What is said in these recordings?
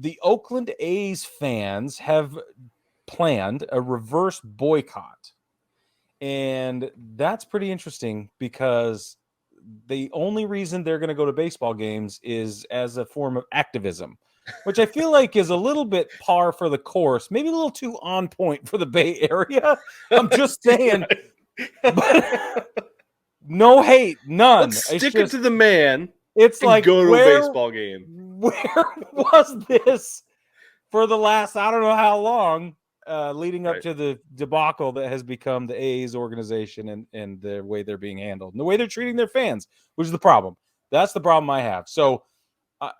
the Oakland A's fans have planned a reverse boycott. And that's pretty interesting because the only reason they're going to go to baseball games is as a form of activism, which I feel like is a little bit par for the course, maybe a little too on point for the Bay Area. I'm just saying. But no hate, none. Let's stick it to the man. It's and like, go to a baseball game. Where was this for the last, I don't know how long, leading up to the debacle that has become the A's organization and the way they're being handled and the way they're treating their fans, which is the problem. That's the problem I have. So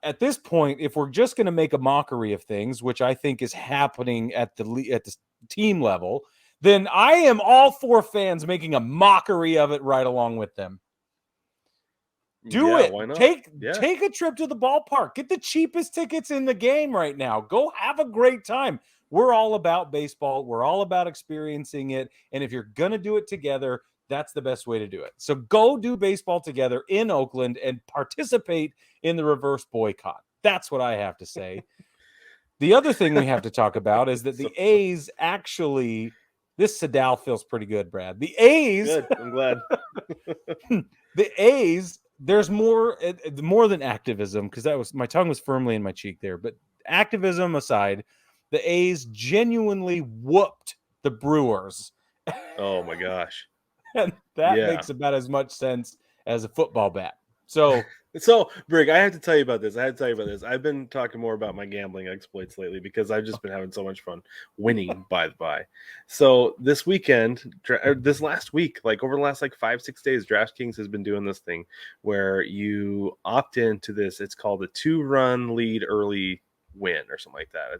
at this point, if we're just going to make a mockery of things, which I think is happening at the team level, then I am all for fans making a mockery of it right along with them. Do it. Why not? Take a trip to the ballpark. Get the cheapest tickets in the game right now. Go have a great time. We're all about baseball. We're all about experiencing it. And if you're going to do it together, that's the best way to do it. So go do baseball together in Oakland and participate in the reverse boycott. That's what I have to say. The other thing we have to talk about is that the A's actually, this Sadal feels pretty good, Brad. The A's. Good. I'm glad. The A's, there's more than activism, because that was, my tongue was firmly in my cheek there. But activism aside, the A's genuinely whooped the Brewers. Oh my gosh. And that makes about as much sense as a football bat. So, Brig, I have to tell you about this. I've been talking more about my gambling exploits lately because I've just been having so much fun winning, by the by. So this last week, like over the last 5-6 days, DraftKings has been doing this thing where you opt into this. It's called a 2-run lead early win or something like that.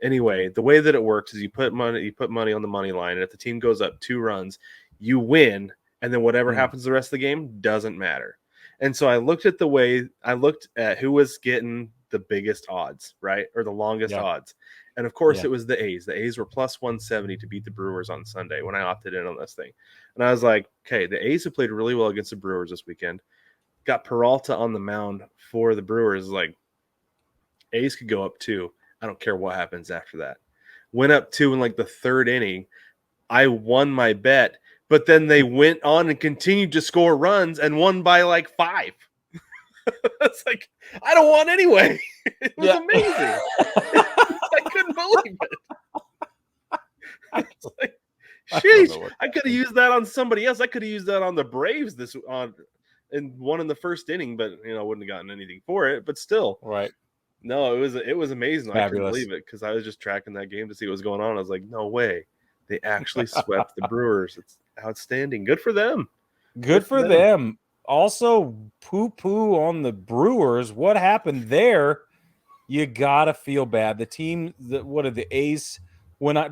Anyway, the way that it works is you put money on the money line, and if the team goes up 2 runs, you win, and then whatever happens the rest of the game doesn't matter. And so I looked at who was getting the biggest odds, right? Or the longest odds. And of course it was the A's. The A's were plus 170 to beat the Brewers on Sunday when I opted in on this thing. And I was like, okay, the A's have played really well against the Brewers this weekend. Got Peralta on the mound for the Brewers. Like, A's could go up 2. I don't care what happens after that. Went up 2 in the 3rd inning. I won my bet. But then they went on and continued to score runs and won by 5. It's like, I don't want anyway. It was amazing. I couldn't believe it. It's like, sheesh, I could have used that on somebody else. I could have used that on the Braves and won in the 1st inning, but I wouldn't have gotten anything for it. But still, right? No, it was amazing. Fabulous. I couldn't believe it because I was just tracking that game to see what was going on. I was like, no way. They actually swept the Brewers. It's outstanding. Good for them. Good for them. Also, poo-poo on the Brewers. What happened there? You gotta feel bad. The team, what are the A's?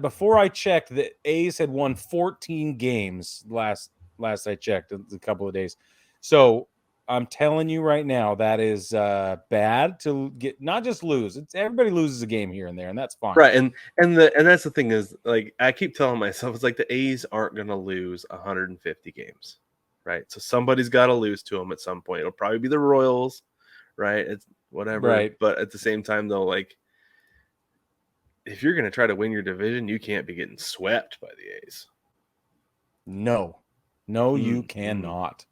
Before I checked, the A's had won 14 games last I checked, a couple of days. So I'm telling you right now, that is bad to get, not just lose. It's everybody loses a game here and there, and that's fine. Right, and that's the thing is, I keep telling myself, it's like the A's aren't going to lose 150 games, right? So somebody's got to lose to them at some point. It'll probably be the Royals, right? It's whatever. Right. But at the same time, though, if you're going to try to win your division, you can't be getting swept by the A's. No, you cannot.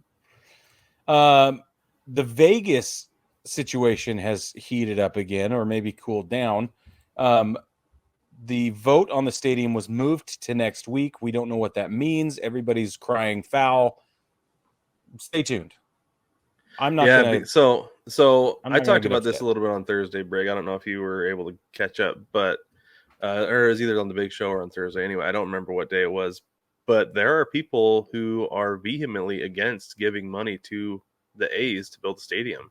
The Vegas situation has heated up again, or maybe cooled down. The vote on the stadium was moved to next week. We don't know what that means. Everybody's crying foul. Stay tuned. I'm not gonna. So I talked about this a little bit on Thursday, Brig. I don't know if you were able to catch up, but or it was either on the Big Show or on Thursday. Anyway, I don't remember what day it was. But there are people who are vehemently against giving money to the A's to build a stadium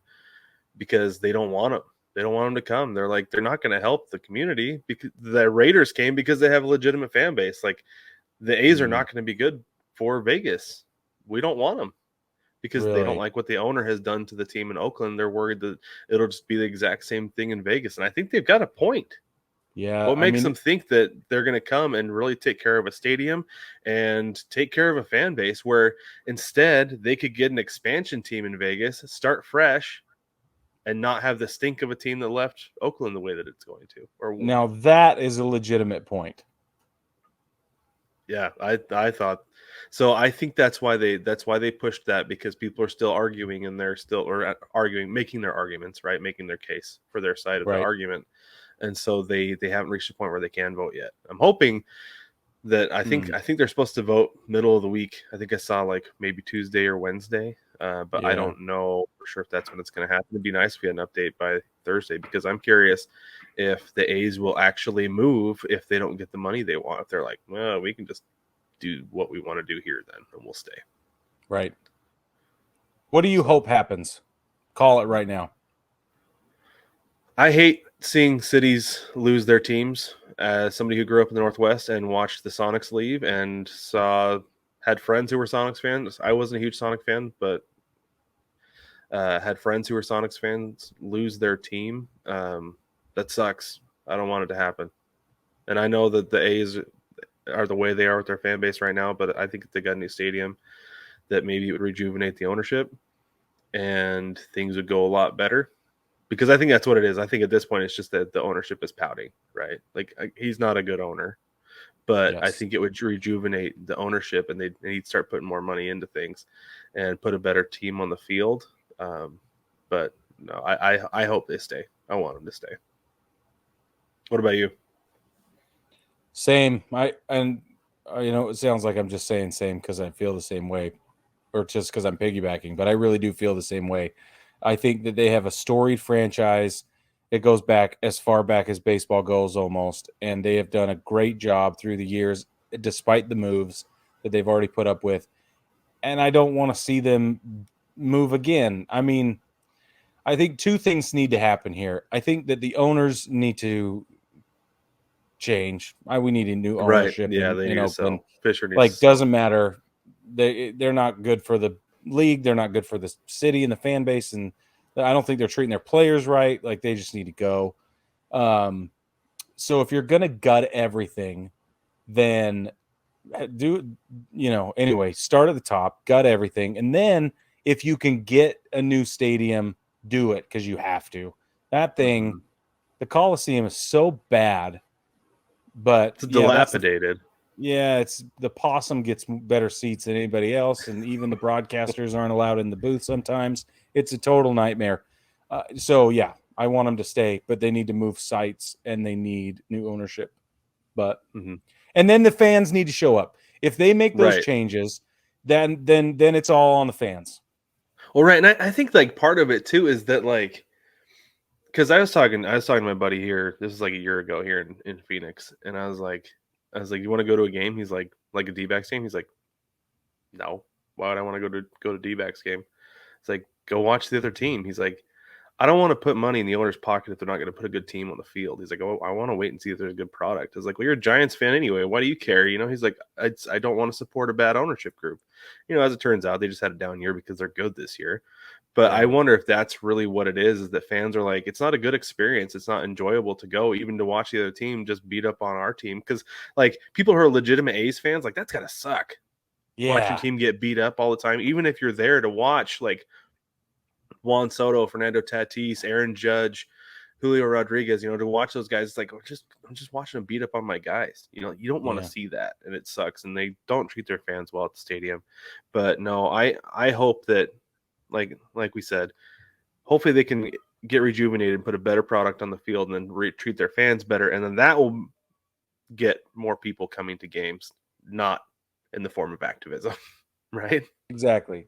because they don't want them. They don't want them to come. They're like, they're not going to help the community because the Raiders came because they have a legitimate fan base. Like, the A's are not going to be good for Vegas. We don't want them because they don't like what the owner has done to the team in Oakland. They're worried that it'll just be the exact same thing in Vegas. And I think they've got a point. Yeah. What makes them think that they're going to come and really take care of a stadium and take care of a fan base where instead they could get an expansion team in Vegas, start fresh, and not have the stink of a team that left Oakland the way that it's going to. Or Now that is a legitimate point. yeah, I thought so. I think that's why they pushed that, because people are still arguing, and they're still arguing, making their arguments, right, making their case for their side of the Right. argument, and so they haven't reached a point where they can vote yet. I'm hoping that I think they're supposed to vote middle of the week. I think I saw like maybe Tuesday or Wednesday, but I don't know for sure if that's when it's going to happen. It'd be nice if we had an update by Thursday, because I'm curious if the A's will actually move if they don't get the money they want. If they're like, well, we can just do what we want to do here, then, and we'll stay. Right. What do you hope happens? Call it right now. I hate seeing cities lose their teams. As somebody who grew up in the Northwest and watched the Sonics leave and had friends who were Sonics fans. I wasn't a huge Sonic fan, but had friends who were Sonics fans lose their team. That sucks. I don't want it to happen. And I know that the A's are the way they are with their fan base right now, but I think if they got a new stadium, that maybe it would rejuvenate the ownership and things would go a lot better. Because I think that's what it is. I think at this point, it's just that the ownership is pouting, right? Like, he's not a good owner, but I think it would rejuvenate the ownership, and they'd start putting more money into things and put a better team on the field. But no, I hope they stay. I want them to stay. What about you? Same. It sounds like I'm just saying same because I feel the same way, or just because I'm piggybacking, but I really do feel the same way. I think that they have a storied franchise. It goes back as far back as baseball goes almost, and they have done a great job through the years, despite the moves that they've already put up with. And I don't want to see them move again. I mean, I think two things need to happen here. I think that the owners need to change. We need a new ownership. Right. Yeah, they need to Oakland. sell. Fisher needs Like, to sell. doesn't matter. They're not good for the league. They're not good for the city and the fan base, and I don't think they're treating their players right. Like, they just need to go. So if you're gonna gut everything, then anyway, start at the top, gut everything, and then if you can get a new stadium, do it, because you have to. That thing, the Coliseum is so bad, but it's dilapidated. It's the possum gets better seats than anybody else, and even the broadcasters aren't allowed in the booth sometimes. It's a total nightmare. I want them to stay, but they need to move sites and they need new ownership. But and then the fans need to show up. If they make those changes, then it's all on the fans. Well, right, and I think like part of it too is that, like, because I was talking to my buddy here. This is like a year ago here in Phoenix, and I was like, you want to go to a game? He's like a D-backs game. He's like, no. Why would I want to go to D-backs game? It's like, go watch the other team. He's like, I don't want to put money in the owner's pocket if they're not going to put a good team on the field. He's like, oh, I want to wait and see if there's a good product. I was like, well, you're a Giants fan anyway. Why do you care? He's like, I don't want to support a bad ownership group. As it turns out, they just had a down year because they're good this year. But I wonder if that's really what it is that fans are like, it's not a good experience. It's not enjoyable to go, even to watch the other team just beat up on our team. Because, like, people who are legitimate A's fans, like, that's got to suck. Yeah. Watch your team get beat up all the time. Even if you're there to watch, like, Juan Soto, Fernando Tatis, Aaron Judge, Julio Rodriguez, to watch those guys, it's like, I'm just watching them beat up on my guys. You don't want to see that, and it sucks. And they don't treat their fans well at the stadium. But no, I hope that, like we said, hopefully they can get rejuvenated and put a better product on the field, and then treat their fans better, and then that will get more people coming to games, not in the form of activism, right? Exactly.